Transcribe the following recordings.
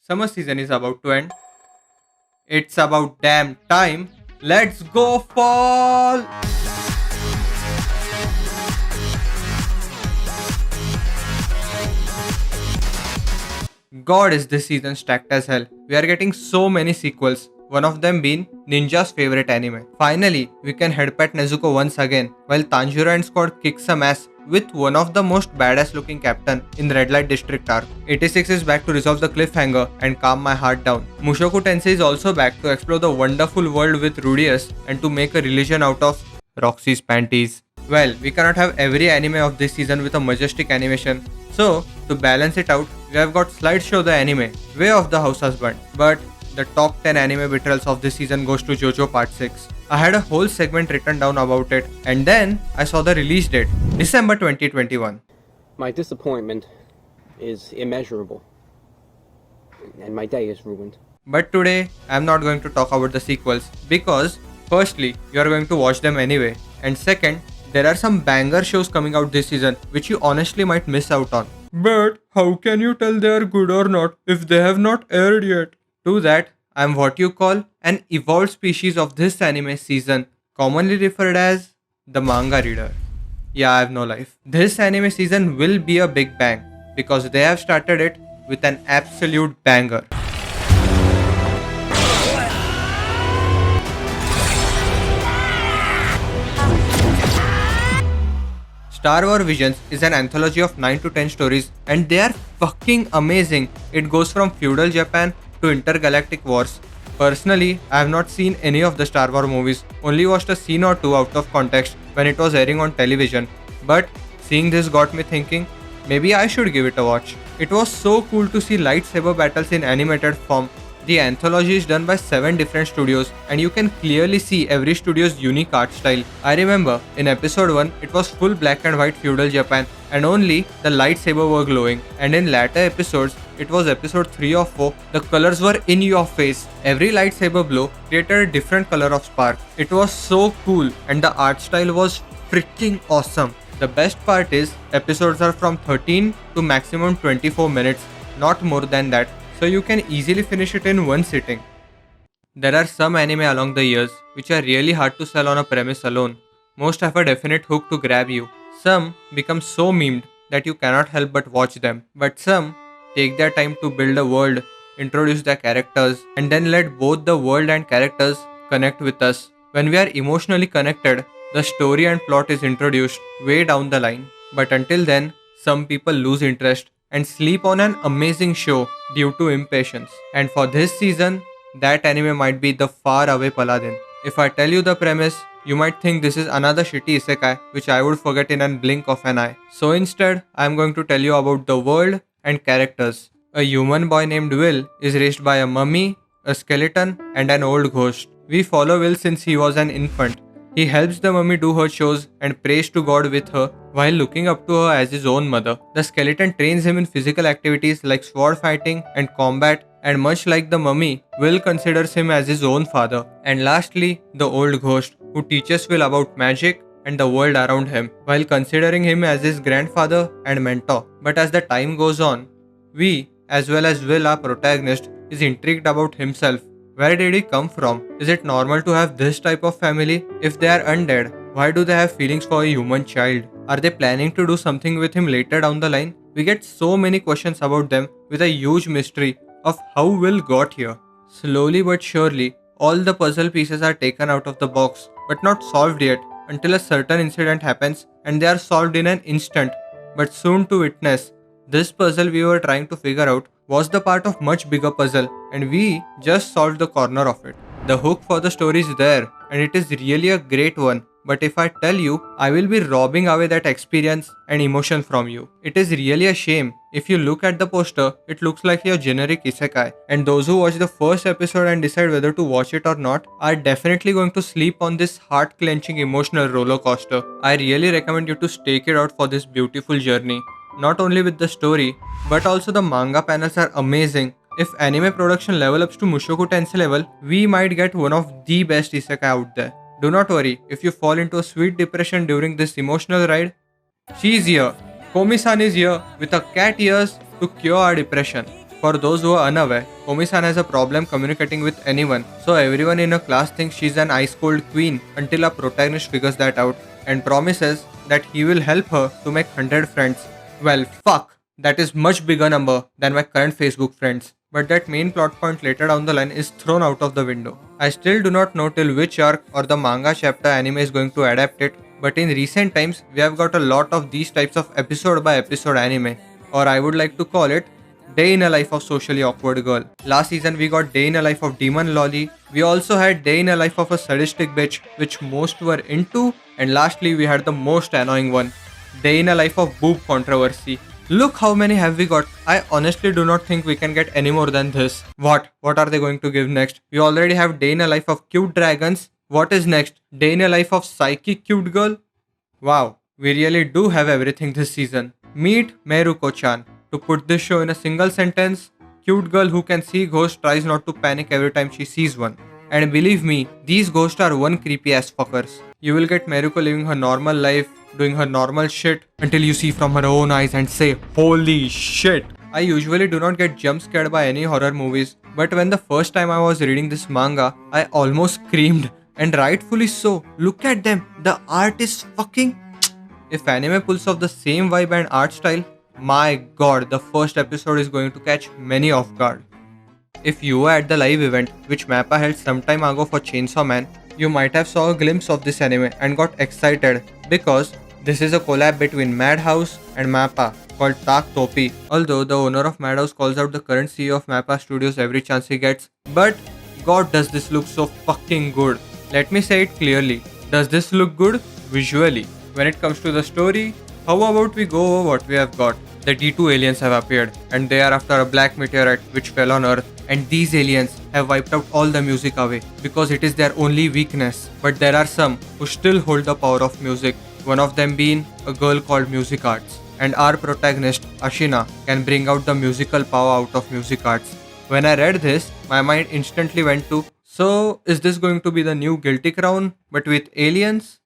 Summer season is about to end. It's about damn time. Let's go fall! God, is this season stacked as hell. We are getting so many sequels, one of them being Ninja's favorite anime. Finally, we can headpat Nezuko once again, while Tanjiro and squad kick some ass with one of the most badass looking captain in Red Light District arc. 86 is back to resolve the cliffhanger and calm my heart down. Mushoku Tensei is also back to explore the wonderful world with Rudius and to make a religion out of Roxy's panties. Well, we cannot have every anime of this season with a majestic animation, so to balance it out, we have got Slideshow the anime, Way of the House Husband. But the top 10 anime betrayals of this season goes to JoJo Part 6. I had a whole segment written down about it, and then I saw the release date, December 2021. My disappointment is immeasurable, and my day is ruined. But today, I am not going to talk about the sequels because, firstly, you are going to watch them anyway, and second, there are some banger shows coming out this season which you honestly might miss out on. But how can you tell they are good or not if they have not aired yet? To that, I am what you call an evolved species of this anime season, commonly referred as the manga reader. Yeah, I have no life. This anime season will be a big bang because they have started it with an absolute banger. Star Wars Visions is an anthology of 9 to 10 stories and they are fucking amazing. It goes from feudal Japan to intergalactic wars. Personally, I have not seen any of the Star Wars movies, only watched a scene or two out of context when it was airing on television. But seeing this got me thinking, maybe I should give it a watch. It was so cool to see lightsaber battles in animated form. The anthology is done by 7 different studios and you can clearly see every studio's unique art style. I remember in episode 1 it was full black and white feudal Japan and only the lightsaber were glowing, and in latter episodes it was episode 3 or 4 the colors were in your face. Every lightsaber blow created a different color of spark. It was so cool and the art style was freaking awesome. The best part is episodes are from 13 to maximum 24 minutes, not more than that, so you can easily finish it in one sitting. There are some anime along the years which are really hard to sell on a premise alone. Most have a definite hook to grab you. Some become so memed that you cannot help but watch them. But some take their time to build a world, introduce their characters, and then let both the world and characters connect with us. When we are emotionally connected, the story and plot is introduced way down the line. But until then, some people lose interest and sleep on an amazing show due to impatience. And for this season, that anime might be The Far Away Paladin. If I tell you the premise, you might think this is another shitty isekai which I would forget in a blink of an eye. So instead, I am going to tell you about the world and characters. A human boy named Will is raised by a mummy, a skeleton, and an old ghost. We follow Will since he was an infant. He helps the mummy do her chores and prays to God with her while looking up to her as his own mother. The skeleton trains him in physical activities like sword fighting and combat, and much like the mummy, Will considers him as his own father. And lastly, the old ghost, who teaches Will about magic and the world around him, while considering him as his grandfather and mentor. But as the time goes on, we, as well as Will, our protagonist, is intrigued about himself. Where did he come from? Is it normal to have this type of family? If they are undead, why do they have feelings for a human child? Are they planning to do something with him later down the line? We get so many questions about them with a huge mystery of how Will got here. Slowly but surely, all the puzzle pieces are taken out of the box, but not solved yet until a certain incident happens and they are solved in an instant. But soon to witness, this puzzle we were trying to figure out was the part of much bigger puzzle and we just solved the corner of it. The hook for the story is there and it is really a great one, but if I tell you, I will be robbing away that experience and emotion from you. It is really a shame. If you look at the poster, it looks like your generic isekai, and those who watch the first episode and decide whether to watch it or not are definitely going to sleep on this heart-clenching emotional roller coaster. I really recommend you to stake it out for this beautiful journey. Not only with the story, but also the manga panels are amazing. If anime production level ups to Mushoku Tensei level, we might get one of the best isekai out there. Do not worry if you fall into a sweet depression during this emotional ride. She's here. Komi-san is here with her cat ears to cure our depression. For those who are unaware, Komi-san has a problem communicating with anyone, so everyone in her class thinks she's an ice-cold queen until our protagonist figures that out and promises that he will help her to make 100 friends. Well, fuck, that is much bigger number than my current Facebook friends. But that main plot point later down the line is thrown out of the window. I still do not know till which arc or the manga chapter anime is going to adapt it, but in recent times we have got a lot of these types of episode by episode anime, or I would like to call it Day in a Life of Socially Awkward Girl. Last season we got Day in a Life of Demon Lolly. We also had Day in a Life of a Sadistic Bitch, which most were into, and lastly we had the most annoying one, Day in a Life of Boob Controversy. Look how many have we got. I honestly do not think we can get any more than this. What are they going to give next? We already have Day in a Life of Cute Dragons. What is next? Day in a Life of Psychic Cute Girl? Wow, we really do have everything this season. Meet Meruko-chan. To put this show in a single sentence, cute girl who can see ghosts tries not to panic every time she sees one. And believe me, these ghosts are one creepy ass fuckers. You will get Meruko living her normal life, doing her normal shit, until you see from her own eyes and say, holy shit. I usually do not get jump scared by any horror movies, but when the first time I was reading this manga, I almost screamed. And rightfully so. Look at them. The art is fucking... If anime pulls off the same vibe and art style, my god, the first episode is going to catch many off guard. If you were at the live event which Mappa held some time ago for Chainsaw Man, you might have saw a glimpse of this anime and got excited because this is a collab between Madhouse and Mappa called Tak Topi. Although the owner of Madhouse calls out the current CEO of Mappa Studios every chance he gets, but god does this look so fucking good. Let me say it clearly, does this look good visually? When it comes to the story, how about we go over what we have got? The D2 aliens have appeared, and they are after a black meteorite which fell on Earth, and these aliens have wiped out all the music away because it is their only weakness. But there are some who still hold the power of music, one of them being a girl called Music Arts. And our protagonist, Ashina, can bring out the musical power out of Music Arts. When I read this, my mind instantly went to, so is this going to be the new Guilty Crown, but with aliens?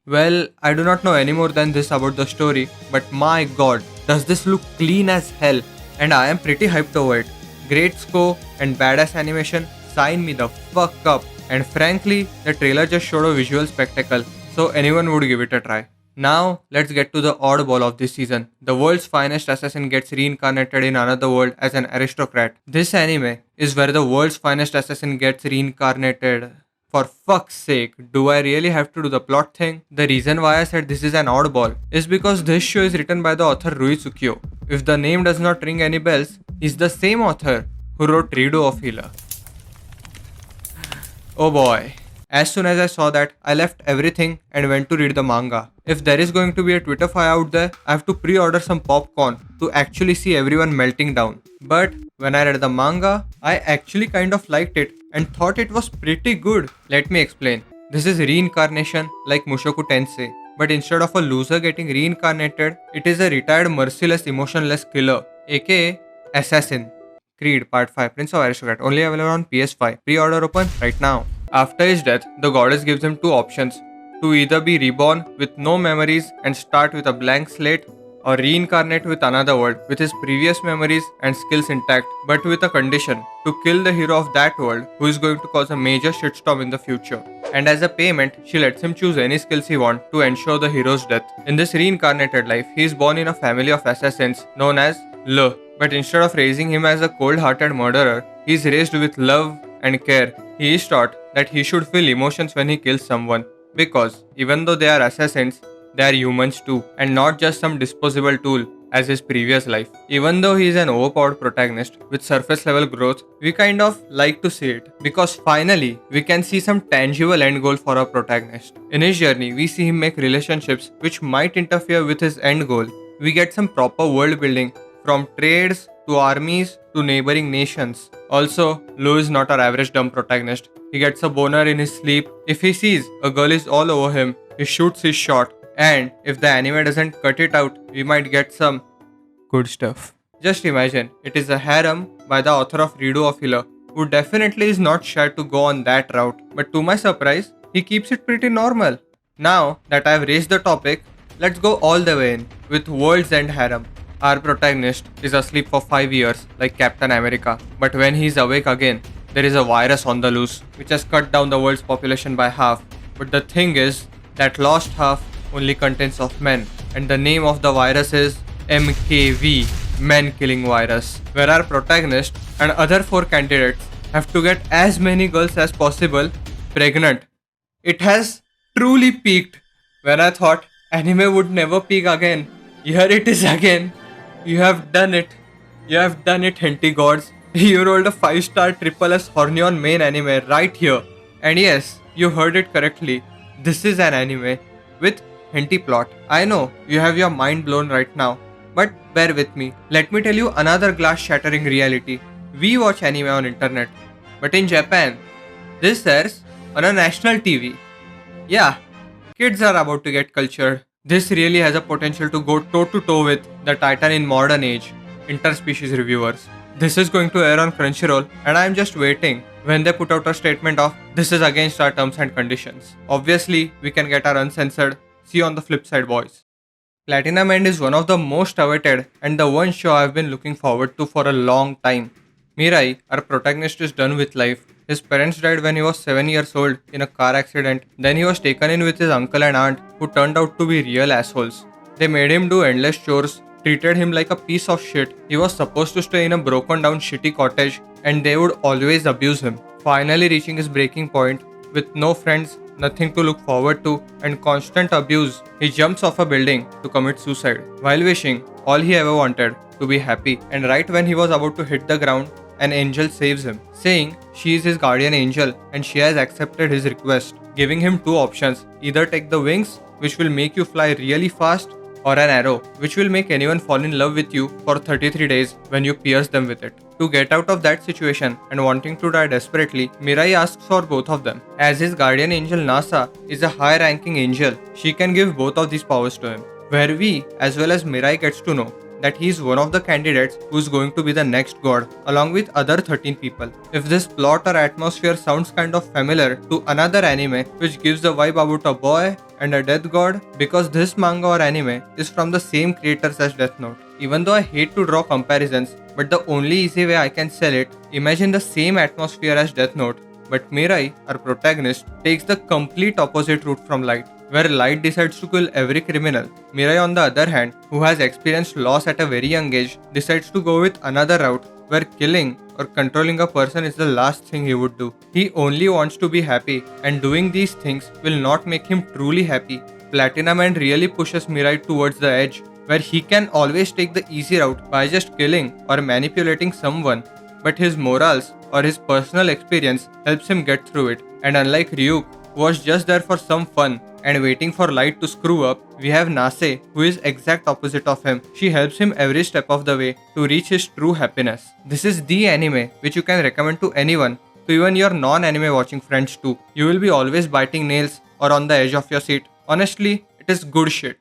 Well, I do not know any more than this about the story, but my god, does this look clean as hell, and I am pretty hyped over it. Great score and badass animation, sign me the fuck up, and frankly, the trailer just showed a visual spectacle, so anyone would give it a try. Now, let's get to the oddball of this season. The world's finest assassin gets reincarnated in another world as an aristocrat. This anime is where the world's finest assassin gets reincarnated. For fuck's sake, do I really have to do the plot thing? The reason why I said this is an oddball is because this show is written by the author Rui Tsukio. If the name does not ring any bells, he's the same author who wrote Redo of Healer. Oh boy. As soon as I saw that, I left everything and went to read the manga. If there is going to be a Twitter fire out there, I have to pre-order some popcorn to actually see everyone melting down. But when I read the manga, I actually kind of liked it and thought it was pretty good. Let me explain. This is reincarnation like Mushoku Tensei, but instead of a loser getting reincarnated, it is a retired merciless emotionless killer, aka Assassin. Creed Part 5 Prince of Aristocrat, only available on PS5. Pre-order open right now. After his death, the goddess gives him two options: to either be reborn with no memories and start with a blank slate, or reincarnate with another world with his previous memories and skills intact, but with a condition: to kill the hero of that world who is going to cause a major shitstorm in the future. And as a payment, she lets him choose any skills he wants to ensure the hero's death. In this reincarnated life, he is born in a family of assassins known as Le. But instead of raising him as a cold-hearted murderer, he is raised with love and care. He is taught that he should feel emotions when he kills someone, because even though they are assassins, they are humans too, and not just some disposable tool as his previous life. Even though he is an overpowered protagonist with surface level growth, we kind of like to see it, because finally we can see some tangible end goal for our protagonist. In his journey, we see him make relationships which might interfere with his end goal. We get some proper world building, from trades to armies to neighboring nations. Also, Lou is not our average dumb protagonist. He gets a boner in his sleep. If he sees a girl is all over him, he shoots his shot. And if the anime doesn't cut it out, we might get some good stuff. Just imagine, it is a harem by the author of Redo of Healer, who definitely is not shy to go on that route. But to my surprise, he keeps it pretty normal. Now that I have raised the topic, let's go all the way in with World's End Harem. Our protagonist is asleep for 5 years, like Captain America, but when he's awake again, there is a virus on the loose, which has cut down the world's population by half. But the thing is, that lost half only contains of men, and the name of the virus is MKV, Men Killing Virus, where our protagonist and other 4 candidates have to get as many girls as possible pregnant. It has truly peaked. When I thought anime would never peak again, here it is again. You have done it. You have done it, Henty Gods. You rolled a 5-star triple S horny on main anime right here. And yes, you heard it correctly. This is an anime with Henty plot. I know you have your mind blown right now, but bear with me. Let me tell you another glass shattering reality. We watch anime on internet, but in Japan, this airs on a national TV. Yeah, kids are about to get cultured. This really has a potential to go toe to toe with the titan in modern age, interspecies reviewers. This is going to air on Crunchyroll, and I am just waiting when they put out a statement of this is against our terms and conditions. Obviously, we can get our uncensored. See you on the flip side, boys. Platinum End is one of the most awaited and the one show I've been looking forward to for a long time. Mirai, our protagonist, is done with life. His parents died when he was 7 years old in a car accident. Then he was taken in with his uncle and aunt, who turned out to be real assholes. They made him do endless chores, treated him like a piece of shit. He was supposed to stay in a broken down shitty cottage, and they would always abuse him. Finally reaching his breaking point, with no friends, nothing to look forward to, and constant abuse, he jumps off a building to commit suicide, while wishing all he ever wanted to be happy. And right when he was about to hit the ground, an angel saves him, saying she is his guardian angel and she has accepted his request, giving him 2 options: either take the wings, which will make you fly really fast, or an arrow, which will make anyone fall in love with you for 33 days when you pierce them with it. To get out of that situation and wanting to die desperately, Mirai asks for both of them. As his guardian angel Nasa is a high ranking angel, she can give both of these powers to him. Where we, as well as Mirai, gets to know that he is one of the candidates who is going to be the next god, along with other 13 people. If this plot or atmosphere sounds kind of familiar to another anime which gives the vibe about a boy and a death god, because this manga or anime is from the same creators as Death Note. Even though I hate to draw comparisons, but the only easy way I can sell it, imagine the same atmosphere as Death Note, but Mirai, our protagonist, takes the complete opposite route from Light, where Light decides to kill every criminal. Mirai, on the other hand, who has experienced loss at a very young age, decides to go with another route, where killing or controlling a person is the last thing he would do. He only wants to be happy, and doing these things will not make him truly happy. Platinum End really pushes Mirai towards the edge, where he can always take the easy route by just killing or manipulating someone, but his morals or his personal experience helps him get through it. And unlike Ryuk, who was just there for some fun and waiting for Light to screw up, we have Nase, who is exact opposite of him. She helps him every step of the way to reach his true happiness. This is the anime which you can recommend to anyone, to even your non-anime watching friends too. You will be always biting nails or on the edge of your seat. Honestly, it is good shit.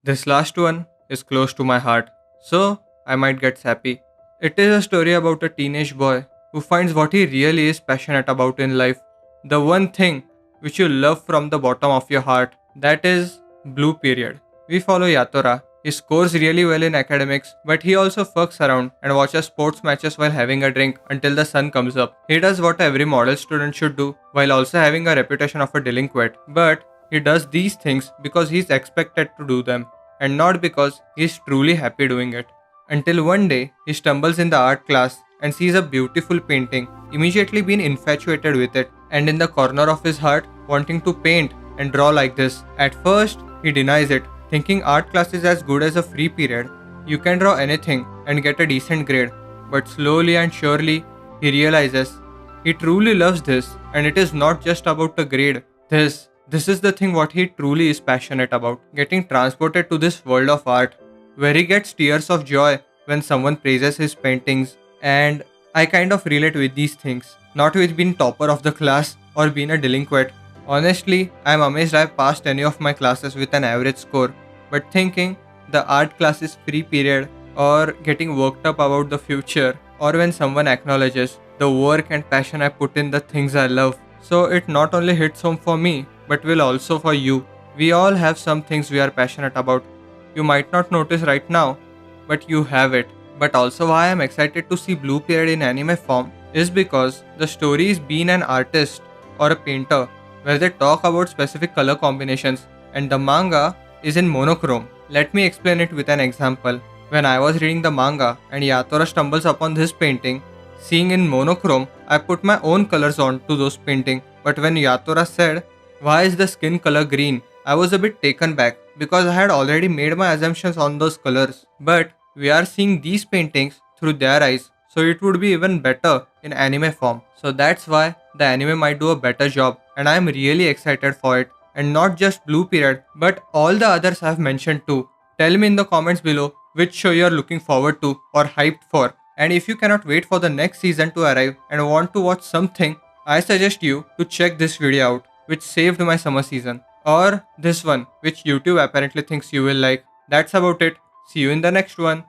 This last one is close to my heart, so I might get sappy. It is a story about a teenage boy who finds what he really is passionate about in life. The one thing which you love from the bottom of your heart, that is Blue Period. We follow Yatora. He scores really well in academics, but he also fucks around and watches sports matches while having a drink until the sun comes up. He does what every model student should do, while also having a reputation of a delinquent. But he does these things because he is expected to do them, and not because he is truly happy doing it. Until one day, he stumbles in the art class and sees a beautiful painting, immediately being infatuated with it, and in the corner of his heart, wanting to paint and draw like this. At first, he denies it, thinking art class is as good as a free period. You can draw anything and get a decent grade, but slowly and surely, he realizes he truly loves this, and it is not just about the grade. This is the thing what he truly is passionate about, getting transported to this world of art, where he gets tears of joy when someone praises his paintings. And I kind of relate with these things, not with being topper of the class or being a delinquent. Honestly, I am amazed I have passed any of my classes with an average score, but thinking the art class is free period, or getting worked up about the future, or when someone acknowledges the work and passion I put in the things I love. So it not only hits home for me, but will also for you. We all have some things we are passionate about. You might not notice right now, but you have it. But also why I'm excited to see Blue Period in anime form is because the story is being an artist or a painter where they talk about specific color combinations and the manga is in monochrome. Let me explain it with an example. When I was reading the manga and Yatora stumbles upon this painting, seeing in monochrome, I put my own colors on to those painting. But when Yatora said, "Why is the skin color green?" I was a bit taken back because I had already made my assumptions on those colors. But we are seeing these paintings through their eyes, so it would be even better in anime form. So that's why the anime might do a better job, and I am really excited for it. And not just Blue Period, but all the others I've mentioned too. Tell me in the comments below which show you're looking forward to or hyped for. And if you cannot wait for the next season to arrive and want to watch something, I suggest you to check this video out, which saved my summer season. Or this one, which YouTube apparently thinks you will like. That's about it. See you in the next one.